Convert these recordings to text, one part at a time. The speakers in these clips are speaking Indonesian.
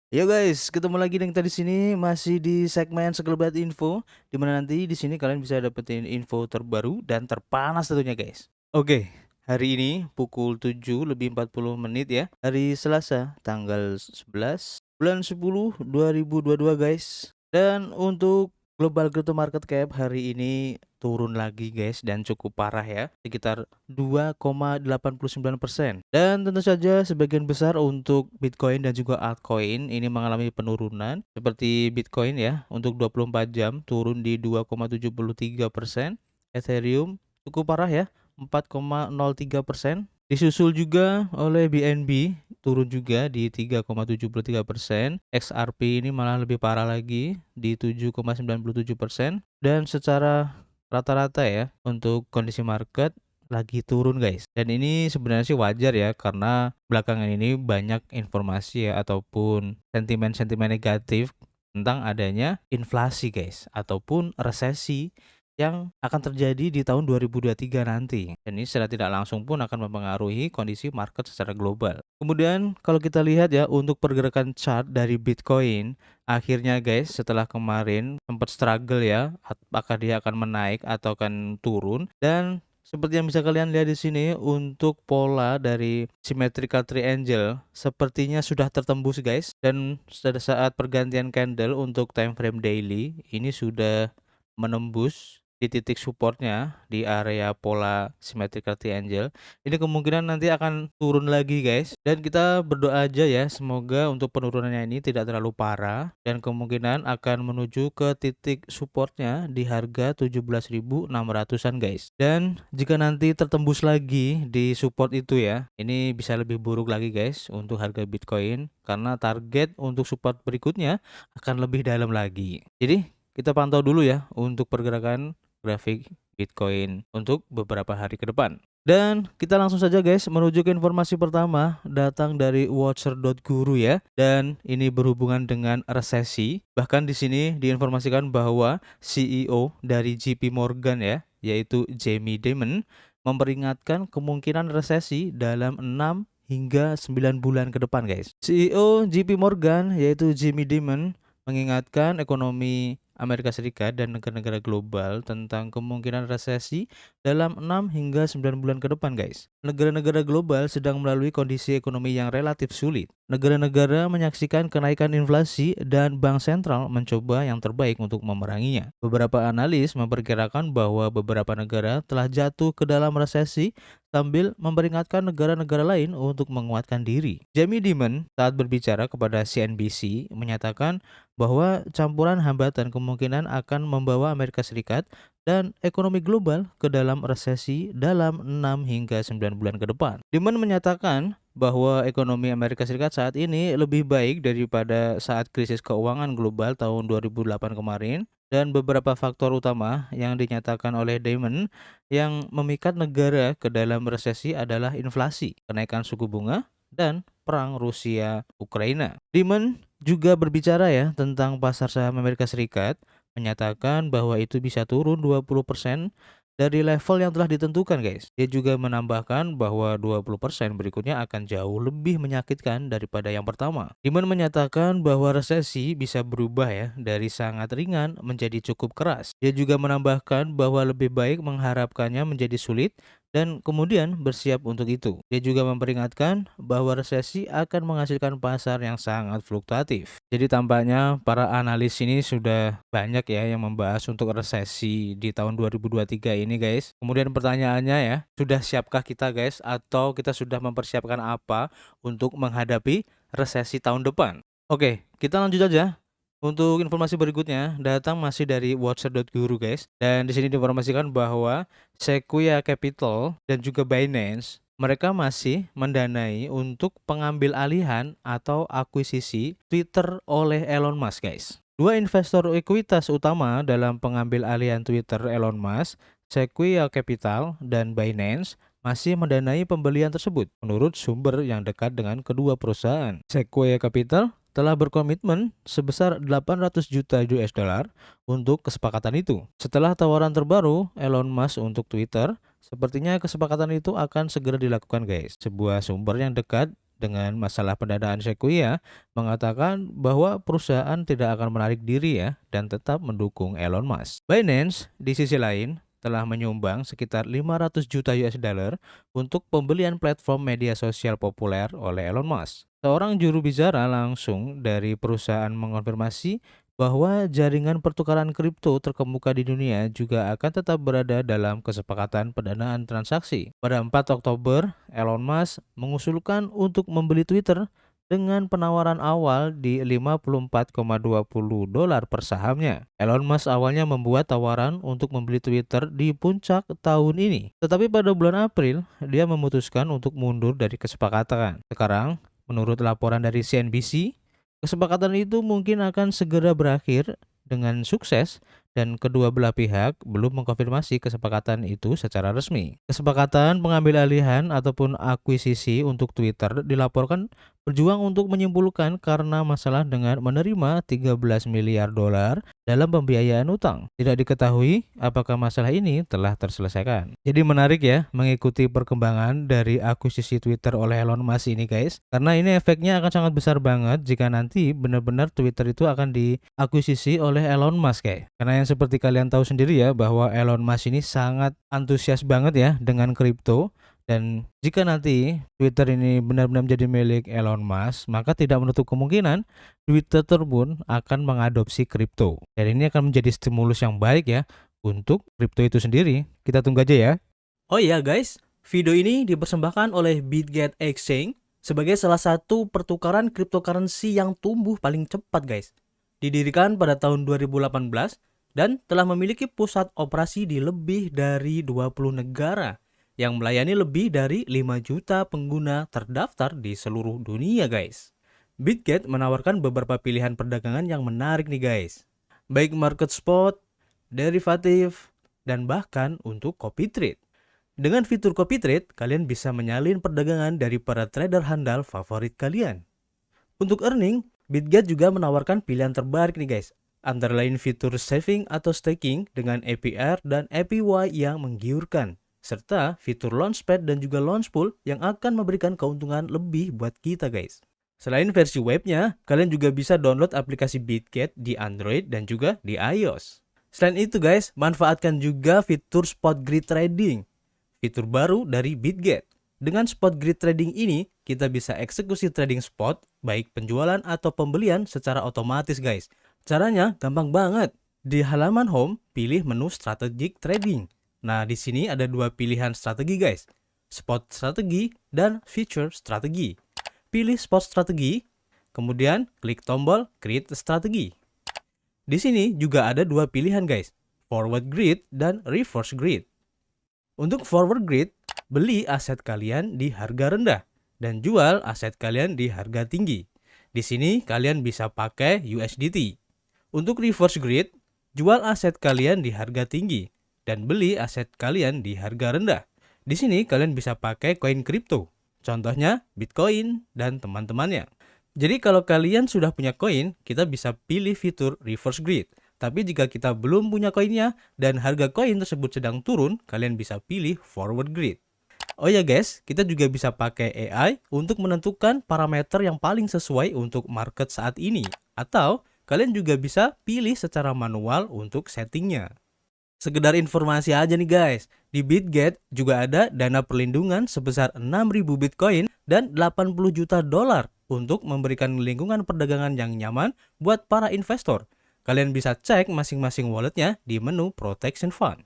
Yo guys, ketemu lagi dengan kita di sini masih di segmen Sekelebat Info, di mana nanti di sini kalian bisa dapetin info terbaru dan terpanas tentunya guys. Oke, hari ini pukul 7 lebih 40 menit ya, hari Selasa tanggal 11 bulan 10 2022 guys. Dan untuk global crypto market cap hari ini turun lagi guys dan cukup parah ya, sekitar 2,89%. Dan tentu saja sebagian besar untuk Bitcoin dan juga altcoin ini mengalami penurunan seperti Bitcoin ya untuk 24 jam turun di 2,73%, Ethereum cukup parah ya 4,03%, disusul juga oleh BNB turun juga di 3,73%, XRP ini malah lebih parah lagi di 7,97%, dan secara rata-rata ya untuk kondisi market lagi turun guys. Dan ini sebenarnya sih wajar ya karena belakangan ini banyak informasi ya ataupun sentimen-sentimen negatif tentang adanya inflasi guys ataupun resesi yang akan terjadi di tahun 2023 nanti. Dan ini secara tidak langsung pun akan mempengaruhi kondisi market secara global. Kemudian kalau kita lihat ya untuk pergerakan chart dari Bitcoin, akhirnya guys setelah kemarin sempat struggle ya apakah dia akan menaik atau akan turun, dan seperti yang bisa kalian lihat di sini untuk pola dari symmetrical triangle sepertinya sudah tertembus guys, dan pada saat pergantian candle untuk time frame daily ini sudah menembus di titik supportnya di area pola symmetrical triangle. Ini kemungkinan nanti akan turun lagi guys, dan kita berdoa aja ya semoga untuk penurunannya ini tidak terlalu parah dan kemungkinan akan menuju ke titik supportnya di harga 17.600-an guys. Dan jika nanti tertembus lagi di support itu ya, ini bisa lebih buruk lagi guys untuk harga Bitcoin karena target untuk support berikutnya akan lebih dalam lagi. Jadi kita pantau dulu ya untuk pergerakan grafik Bitcoin untuk beberapa hari ke depan. Dan kita langsung saja guys menuju ke informasi pertama datang dari Watcher.guru ya. Dan ini berhubungan dengan resesi. Bahkan di sini diinformasikan bahwa CEO dari JP Morgan ya, yaitu Jamie Dimon, memperingatkan kemungkinan resesi dalam 6 hingga 9 bulan ke depan guys. CEO JP Morgan yaitu Jamie Dimon mengingatkan ekonomi Amerika Serikat dan negara-negara global tentang kemungkinan resesi dalam 6 hingga 9 bulan ke depan guys. Negara-negara global sedang melalui kondisi ekonomi yang relatif sulit. Negara-negara menyaksikan kenaikan inflasi dan bank sentral mencoba yang terbaik untuk memeranginya. Beberapa analis memperkirakan bahwa beberapa negara telah jatuh ke dalam resesi sambil memperingatkan negara-negara lain untuk menguatkan diri. Jamie Dimon saat berbicara kepada CNBC menyatakan bahwa campuran hambatan kemungkinan akan membawa Amerika Serikat dan ekonomi global ke dalam resesi dalam 6 hingga 9 bulan ke depan. Dimon menyatakan bahwa ekonomi Amerika Serikat saat ini lebih baik daripada saat krisis keuangan global tahun 2008 kemarin, dan beberapa faktor utama yang dinyatakan oleh Dimon yang memikat negara ke dalam resesi adalah inflasi, kenaikan suku bunga, dan perang Rusia Ukraina. Dimon juga berbicara ya tentang pasar saham Amerika Serikat, menyatakan bahwa itu bisa turun 20% dari level yang telah ditentukan guys. Dia juga menambahkan bahwa 20% berikutnya akan jauh lebih menyakitkan daripada yang pertama. Dimon menyatakan bahwa resesi bisa berubah ya dari sangat ringan menjadi cukup keras. Dia juga menambahkan bahwa lebih baik mengharapkannya menjadi sulit dan kemudian bersiap untuk itu. Dia juga memperingatkan bahwa resesi akan menghasilkan pasar yang sangat fluktuatif. Jadi tampaknya para analis ini sudah banyak ya yang membahas untuk resesi di tahun 2023 ini guys. Kemudian pertanyaannya ya, sudah siapkah kita guys atau kita sudah mempersiapkan apa untuk menghadapi resesi tahun depan? Oke, kita lanjut aja. Untuk informasi berikutnya datang masih dari Watcher.guru guys. Dan di sini diinformasikan bahwa Sequoia Capital dan juga Binance mereka masih mendanai untuk pengambil alihan atau akuisisi Twitter oleh Elon Musk guys. Dua investor ekuitas utama dalam pengambil alihan Twitter Elon Musk, Sequoia Capital dan Binance, masih mendanai pembelian tersebut menurut sumber yang dekat dengan kedua perusahaan. Sequoia Capital telah berkomitmen sebesar 800 juta US dollar untuk kesepakatan itu. Setelah tawaran terbaru Elon Musk untuk Twitter, sepertinya kesepakatan itu akan segera dilakukan guys. Sebuah sumber yang dekat dengan masalah pendanaan Sequoia mengatakan bahwa perusahaan tidak akan menarik diri ya dan tetap mendukung Elon Musk. Binance di sisi lain telah menyumbang sekitar 500 juta US dollar untuk pembelian platform media sosial populer oleh Elon Musk. Seorang juru bicara langsung dari perusahaan mengonfirmasi bahwa jaringan pertukaran kripto terkemuka di dunia juga akan tetap berada dalam kesepakatan pendanaan transaksi. Pada 4 Oktober, Elon Musk mengusulkan untuk membeli Twitter dengan penawaran awal di 54,20 dolar per sahamnya. Elon Musk awalnya membuat tawaran untuk membeli Twitter di puncak tahun ini. Tetapi pada bulan April, dia memutuskan untuk mundur dari kesepakatan. Sekarang, menurut laporan dari CNBC, kesepakatan itu mungkin akan segera berakhir dengan sukses dan kedua belah pihak belum mengkonfirmasi kesepakatan itu secara resmi. Kesepakatan pengambil alihan ataupun akuisisi untuk Twitter dilaporkan berjuang untuk menyimpulkan karena masalah dengan menerima 13 miliar dolar dalam pembiayaan utang. Tidak diketahui apakah masalah ini telah terselesaikan. Jadi menarik ya mengikuti perkembangan dari akuisisi Twitter oleh Elon Musk ini guys. Karena ini efeknya akan sangat besar banget jika nanti benar-benar Twitter itu akan diakuisisi oleh Elon Musk guys. Karena yang seperti kalian tahu sendiri ya bahwa Elon Musk ini sangat antusias banget ya dengan kripto. Dan jika nanti Twitter ini benar-benar menjadi milik Elon Musk, maka tidak menutup kemungkinan Twitter pun akan mengadopsi kripto. Dan ini akan menjadi stimulus yang baik ya untuk kripto itu sendiri. Kita tunggu aja ya. Oh iya guys, video ini dipersembahkan oleh Bitget Exchange sebagai salah satu pertukaran cryptocurrency yang tumbuh paling cepat guys. Didirikan pada tahun 2018 dan telah memiliki pusat operasi di lebih dari 20 negara yang melayani lebih dari 5 juta pengguna terdaftar di seluruh dunia guys. Bitget menawarkan beberapa pilihan perdagangan yang menarik nih guys. Baik market spot, derivatif, dan bahkan untuk copy trade. Dengan fitur copy trade, kalian bisa menyalin perdagangan dari para trader handal favorit kalian. Untuk earning, Bitget juga menawarkan pilihan terbaik nih guys. Antara lain fitur saving atau staking dengan APR dan APY yang menggiurkan. Serta fitur launchpad dan juga launchpool yang akan memberikan keuntungan lebih buat kita guys. Selain versi webnya, kalian juga bisa download aplikasi Bitget di Android dan juga di iOS. Selain itu guys, manfaatkan juga fitur spot grid trading, fitur baru dari Bitget. Dengan spot grid trading ini, kita bisa eksekusi trading spot, baik penjualan atau pembelian secara otomatis guys. Caranya gampang banget. Di halaman home, pilih menu strategic trading. Nah, di sini ada dua pilihan strategi guys. Spot strategi dan future strategi. Pilih spot strategi, kemudian klik tombol create strategi. Di sini juga ada dua pilihan guys, forward grid dan reverse grid. Untuk forward grid, beli aset kalian di harga rendah dan jual aset kalian di harga tinggi. Di sini kalian bisa pakai USDT. Untuk reverse grid, jual aset kalian di harga tinggi dan beli aset kalian di harga rendah. Di sini kalian bisa pakai koin kripto. Contohnya Bitcoin dan teman-temannya. Jadi kalau kalian sudah punya koin, kita bisa pilih fitur reverse grid. Tapi jika kita belum punya koinnya dan harga koin tersebut sedang turun, kalian bisa pilih forward grid. Oh ya guys, kita juga bisa pakai AI untuk menentukan parameter yang paling sesuai untuk market saat ini. Atau kalian juga bisa pilih secara manual untuk settingnya. Sekedar informasi aja nih guys, di Bitget juga ada dana perlindungan sebesar 6.000 Bitcoin dan 80 juta dolar untuk memberikan lingkungan perdagangan yang nyaman buat para investor. Kalian bisa cek masing-masing walletnya di menu Protection Fund.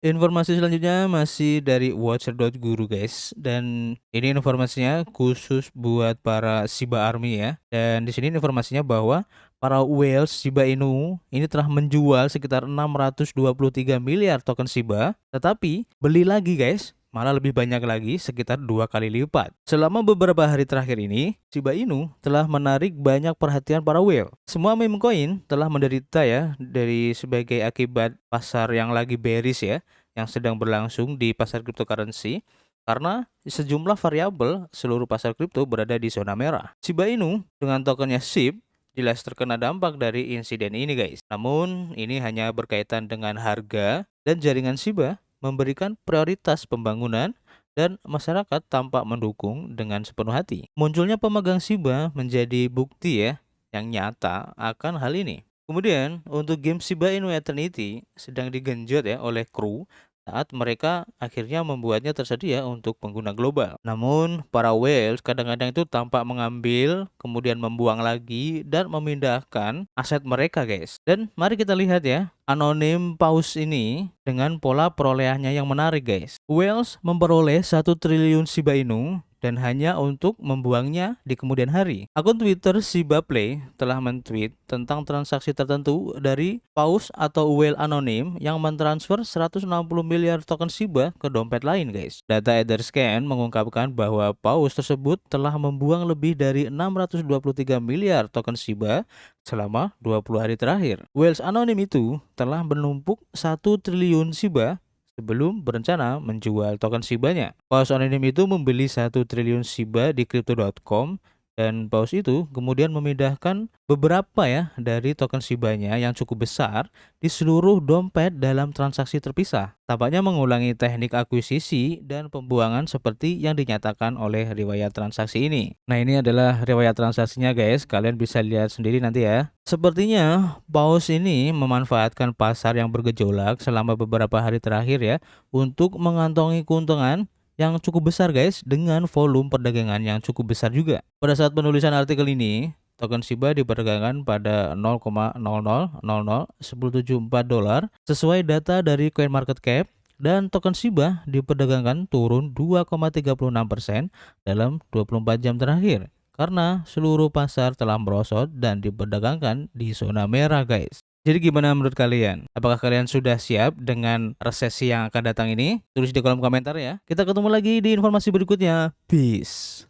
Informasi selanjutnya masih dari watcher.guru guys, dan ini informasinya khusus buat para Shiba Army ya. Dan di sini informasinya bahwa para whales Shiba Inu ini telah menjual sekitar 623 miliar token Shiba, tetapi beli lagi guys, malah lebih banyak lagi sekitar 2 kali lipat. Selama beberapa hari terakhir ini, Shiba Inu telah menarik banyak perhatian para whale. Semua meme coin telah menderita ya dari sebagai akibat pasar yang lagi bearish ya, yang sedang berlangsung di pasar cryptocurrency karena sejumlah variabel seluruh pasar kripto berada di zona merah. Shiba Inu dengan tokennya SHIB jelas terkena dampak dari insiden ini guys. Namun ini hanya berkaitan dengan harga dan jaringan Shiba memberikan prioritas pembangunan dan masyarakat tampak mendukung dengan sepenuh hati. Munculnya pemegang Shiba menjadi bukti ya yang nyata akan hal ini. Kemudian untuk game Shiba Inu Eternity sedang digenjot ya oleh kru saat mereka akhirnya membuatnya tersedia untuk pengguna global. Namun para whales kadang-kadang itu tampak mengambil, kemudian membuang lagi dan memindahkan aset mereka guys. Dan mari kita lihat ya anonim paus ini dengan pola perolehannya yang menarik guys. Whales memperoleh 1 triliun Shiba Inu dan hanya untuk membuangnya di kemudian hari. Akun Twitter Shiba Play telah men-tweet tentang transaksi tertentu dari paus atau whale anonim yang mentransfer 160 miliar token Shiba ke dompet lain guys. Data Etherscan mengungkapkan bahwa paus tersebut telah membuang lebih dari 623 miliar token Shiba selama 20 hari terakhir. Whales anonim itu telah menumpuk 1 triliun Shiba sebelum berencana menjual token Shiba-nya. Paus anonim itu membeli 1 triliun Shiba di Crypto.com dan paus itu kemudian memindahkan beberapa ya dari token Shiba-nya yang cukup besar di seluruh dompet dalam transaksi terpisah. Tampaknya mengulangi teknik akuisisi dan pembuangan seperti yang dinyatakan oleh riwayat transaksi ini. Nah, ini adalah riwayat transaksinya guys, kalian bisa lihat sendiri nanti ya. Sepertinya paus ini memanfaatkan pasar yang bergejolak selama beberapa hari terakhir ya untuk mengantongi keuntungan yang cukup besar guys dengan volume perdagangan yang cukup besar juga. Pada saat penulisan artikel ini, token Shiba diperdagangkan pada 0,00000174 dolar sesuai data dari CoinMarketCap dan token Shiba diperdagangkan turun 2,36% dalam 24 jam terakhir karena seluruh pasar telah merosot dan diperdagangkan di zona merah guys. Jadi gimana menurut kalian? Apakah kalian sudah siap dengan resesi yang akan datang ini? Tulis di kolom komentar ya. Kita ketemu lagi di informasi berikutnya. Peace.